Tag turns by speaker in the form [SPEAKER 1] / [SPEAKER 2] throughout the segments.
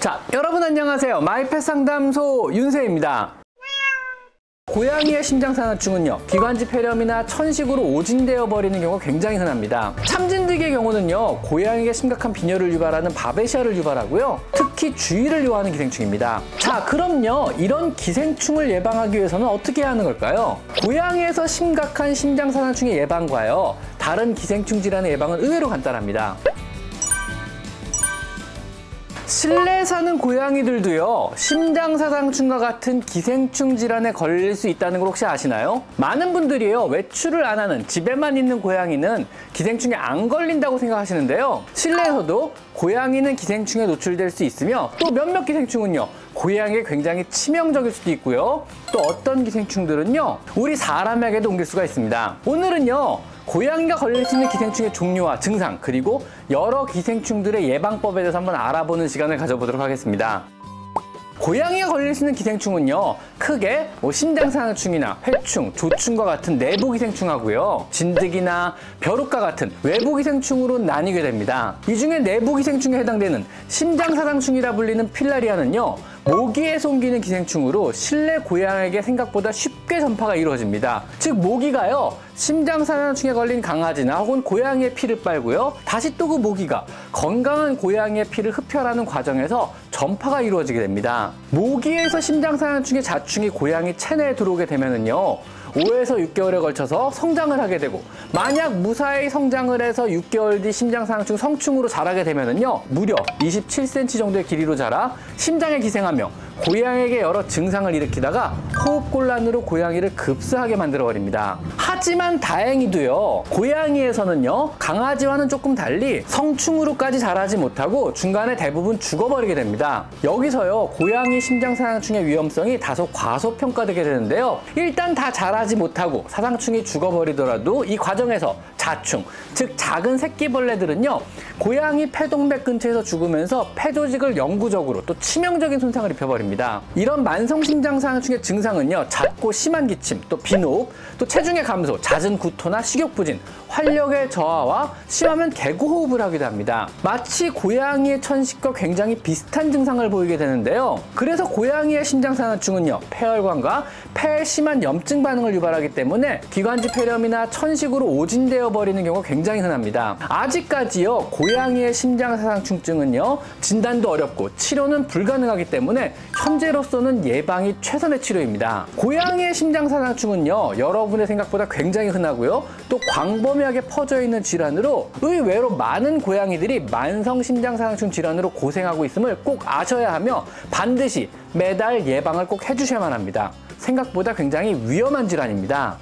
[SPEAKER 1] 자, 여러분 안녕하세요. 마이펫 상담소 윤세입니다. 고양이의 심장산화증은요, 기관지 폐렴이나 천식으로 오진되어 버리는 경우가 굉장히 흔합니다. 참진드기의 경우는요, 고양이에게 심각한 빈혈을 유발하는 바베시아를 유발하고요, 특히 주의를 요하는 기생충입니다. 자, 그럼요, 이런 기생충을 예방하기 위해서는 어떻게 해야 하는 걸까요? 고양이에서 심각한 심장산화증의 예방과요, 다른 기생충 질환의 예방은 의외로 간단합니다. 실내에 사는 고양이들도요, 심장사상충과 같은 기생충 질환에 걸릴 수 있다는 걸 혹시 아시나요? 많은 분들이요, 외출을 안 하는 집에만 있는 고양이는 기생충에 안 걸린다고 생각하시는데요, 실내에서도 고양이는 기생충에 노출될 수 있으며, 또 몇몇 기생충은요, 고양이에 굉장히 치명적일 수도 있고요, 또 어떤 기생충들은요, 우리 사람에게도 옮길 수가 있습니다. 오늘은요, 고양이가 걸릴 수 있는 기생충의 종류와 증상, 그리고 여러 기생충들의 예방법에 대해서 한번 알아보는 시간을 가져보도록 하겠습니다. 고양이가 걸릴 수 있는 기생충은요, 크게 심장산화충이나 회충, 조충과 같은 내부 기생충하고요, 진드기나 벼룩과 같은 외부 기생충으로 나뉘게 됩니다. 이 중에 내부 기생충에 해당되는 심장사상충이라 불리는 필라리아는요, 모기에서 옮기는 기생충으로 실내 고양이에게 생각보다 쉽게 전파가 이루어집니다. 즉, 모기가요, 심장산화충에 걸린 강아지나 혹은 고양이의 피를 빨고요, 다시 또 그 모기가 건강한 고양이의 피를 흡혈하는 과정에서 전파가 이루어지게 됩니다. 모기에서 심장산화충의 자충이 고양이 체내에 들어오게 되면은요, 5에서 6개월에 걸쳐서 성장을 하게 되고, 만약 무사히 성장을 해서 6개월 뒤 심장산화충 성충으로 자라게 되면은요, 무려 27cm 정도의 길이로 자라 심장에 기생하며 고양이에게 여러 증상을 일으키다가 호흡곤란으로 고양이를 급스하게 만들어버립니다. 하지만 다행히도요, 고양이에서는요, 강아지와는 조금 달리 성충으로까지 자라지 못하고 중간에 대부분 죽어버리게 됩니다. 여기서요, 고양이 심장사상충의 위험성이 다소 과소평가되게 되는데요, 일단 다 자라지 못하고 사상충이 죽어버리더라도 이 과정에서 자충, 즉 작은 새끼벌레들은요, 고양이 폐동맥 근처에서 죽으면서 폐조직을 영구적으로 또 치명적인 손상을 입혀버립니다. 이런 만성심장사상충의 증상은요, 잦고 심한 기침, 또 빈호흡, 또 체중의 감소, 잦은 구토나 식욕부진, 활력의 저하와 심하면 개고호흡을 하기도 합니다. 마치 고양이의 천식과 굉장히 비슷한 증상을 보이게 되는데요, 그래서 고양이의 심장산화증은요, 폐혈관과 폐에 심한 염증 반응을 유발하기 때문에 기관지 폐렴이나 천식으로 오진되어 버리는 경우가 굉장히 흔합니다. 아직까지요, 고양이의 심장사상충증은요, 진단도 어렵고 치료는 불가능하기 때문에 현재로서는 예방이 최선의 치료입니다. 고양이의 심장사상충은요, 여러분의 생각보다 굉장히 흔하고요, 또 광범위하게 퍼져 있는 질환으로 의외로 많은 고양이들이 만성 심장사상충 질환으로 고생하고 있음을 꼭 아셔야 하며 반드시 매달 예방을 꼭 해주셔야만 합니다. 생각보다 굉장히 위험한 질환입니다.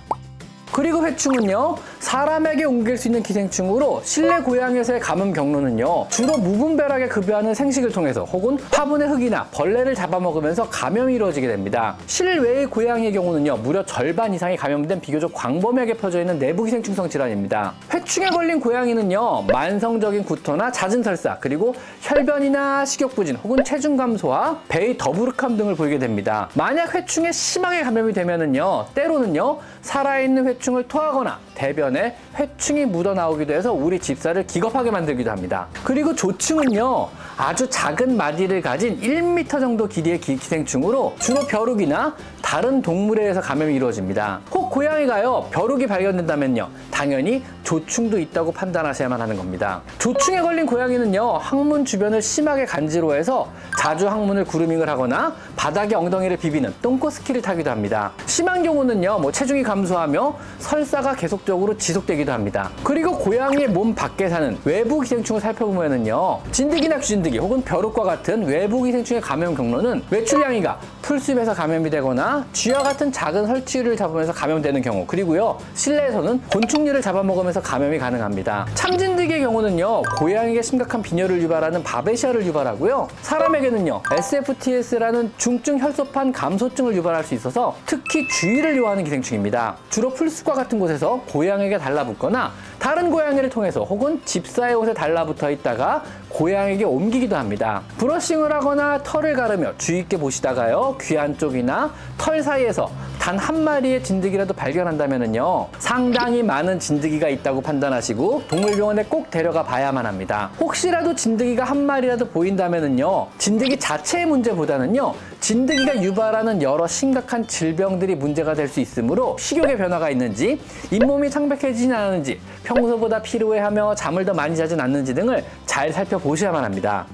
[SPEAKER 1] 그리고 회충은요, 사람에게 옮길 수 있는 기생충으로 실내 고양이에서의 감염 경로는요, 주로 무분별하게 급여하는 생식을 통해서 혹은 화분의 흙이나 벌레를 잡아먹으면서 감염이 이루어지게 됩니다. 실외의 고양이의 경우는요, 무려 절반 이상이 감염된 비교적 광범위하게 퍼져 있는 내부 기생충성 질환입니다. 회충에 걸린 고양이는요, 만성적인 구토나 잦은 설사, 그리고 혈변이나 식욕부진 혹은 체중 감소와 배의 더부룩함 등을 보이게 됩니다. 만약 회충에 심하게 감염이 되면은요, 때로는요, 살아있는 회충을 토하거나 대변에 회충이 묻어나오기도 해서 우리 집사를 기겁하게 만들기도 합니다. 그리고 조충은요, 아주 작은 마디를 가진 1m 정도 길이의 기생충으로 주로 벼룩이나 다른 동물에 의해서 감염이 이루어집니다. 혹 고양이가요, 벼룩이 발견된다면요, 당연히 조충도 있다고 판단하셔야만 하는 겁니다. 조충에 걸린 고양이는요, 항문 주변을 심하게 간지러워해서 자주 항문을 그루밍을 하거나 바닥에 엉덩이를 비비는 똥꼬스키를 타기도 합니다. 심한 경우는요, 체중이 감소하며 설사가 계속적으로 지속되기도 합니다. 그리고 고양이의 몸 밖에 사는 외부 기생충을 살펴보면은요, 진드기나 귀진드기 혹은 벼룩과 같은 외부 기생충의 감염 경로는 외출양이가 풀숲에서 감염이 되거나 쥐와 같은 작은 설치류를 잡으면서 감염되는 경우, 그리고요, 실내에서는 곤충류를 잡아먹으면서 감염이 가능합니다. 참진드기의 경우는요, 고양이에게 심각한 빈혈을 유발하는 바베시아를 유발하고요, 사람에게는요, SFTS라는 중증 혈소판 감소증을 유발할 수 있어서 특히 주의를 요하는 기생충입니다. 주로 풀숲과 같은 곳에서 고양이에게 달라붙거나 다른 고양이를 통해서 혹은 집사의 옷에 달라붙어 있다가 고양이에게 옮기기도 합니다. 브러싱을 하거나 털을 가르며 주의 있게 보시다가요, 귀 안쪽이나 털 사이에서 단 한 마리의 진드기라도 발견한다면요, 상당히 많은 진드기가 있다고 판단하시고 동물병원에 꼭 데려가 봐야만 합니다. 혹시라도 진드기가 한 마리라도 보인다면요, 진드기 자체의 문제보다는요, 진드기가 유발하는 여러 심각한 질병들이 문제가 될 수 있으므로 식욕의 변화가 있는지, 잇몸이 창백해지진 않았는지, 평소보다 피로해하며 잠을 더 많이 자진 않는지 등을 잘 살펴보셔야만 합니다.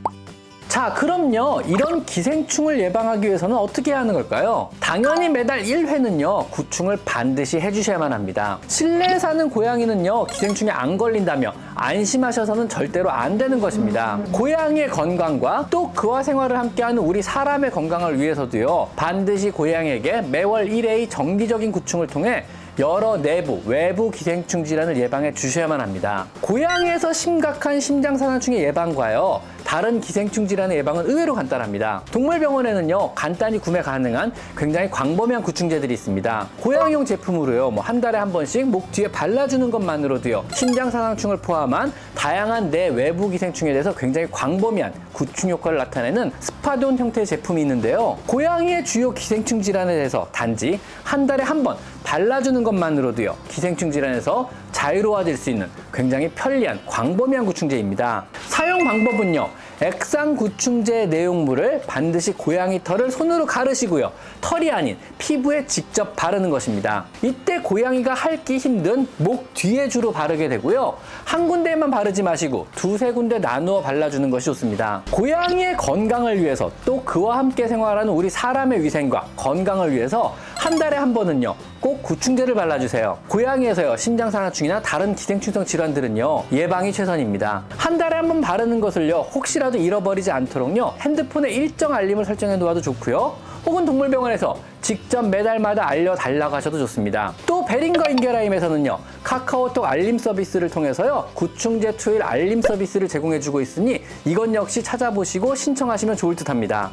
[SPEAKER 1] 자, 그럼요, 이런 기생충을 예방하기 위해서는 어떻게 해야 하는 걸까요? 당연히 매달 1회는요, 구충을 반드시 해주셔야만 합니다. 실내에 사는 고양이는요, 기생충에 안 걸린다며 안심하셔서는 절대로 안 되는 것입니다. 고양이의 건강과 또 그와 생활을 함께하는 우리 사람의 건강을 위해서도요, 반드시 고양이에게 매월 1회의 정기적인 구충을 통해 여러 내부, 외부 기생충 질환을 예방해 주셔야만 합니다. 고양이에서 심각한 심장사상충의 예방과요, 다른 기생충 질환의 예방은 의외로 간단합니다. 동물병원에는요, 간단히 구매 가능한 굉장히 광범위한 구충제들이 있습니다. 고양이용 제품으로요, 한 달에 한 번씩 목 뒤에 발라주는 것만으로도요, 심장사상충을 포함한 다양한 내 외부 기생충에 대해서 굉장히 광범위한 구충 효과를 나타내는 스파돈 형태의 제품이 있는데요, 고양이의 주요 기생충 질환에 대해서 단지 한 달에 한 번 발라주는 것만으로도요, 기생충 질환에서 자유로워질 수 있는 굉장히 편리한 광범위한 구충제입니다. 사용 방법은요, 액상 구충제 내용물을 반드시 고양이 털을 손으로 가르시고요, 털이 아닌 피부에 직접 바르는 것입니다. 이때 고양이가 핥기 힘든 목 뒤에 주로 바르게 되고요, 한 군데에만 바르지 마시고 두세 군데 나누어 발라주는 것이 좋습니다. 고양이의 건강을 위해서 또 그와 함께 생활하는 우리 사람의 위생과 건강을 위해서 한 달에 한 번은요, 꼭 구충제를 발라주세요. 고양이에서요, 심장사상충이나 다른 기생충성 질환들은요, 예방이 최선입니다. 한 달에 한 번 바르는 것을요, 혹시라도 잃어버리지 않도록요, 핸드폰에 일정 알림을 설정해 놓아도 좋고요, 혹은 동물병원에서 직접 매달마다 알려달라고 하셔도 좋습니다. 또 베링거 인게라임에서는요, 카카오톡 알림 서비스를 통해서요, 구충제 투일 알림 서비스를 제공해주고 있으니 이건 역시 찾아보시고 신청하시면 좋을 듯 합니다.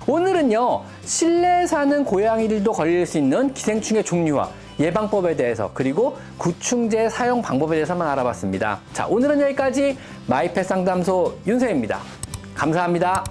[SPEAKER 1] 오늘은요, 실내에 사는 고양이들도 걸릴 수 있는 기생충의 종류와 예방법에 대해서, 그리고 구충제 사용 방법에 대해서만 알아봤습니다. 자, 오늘은 여기까지 마이펫 상담소 윤세입니다. 감사합니다.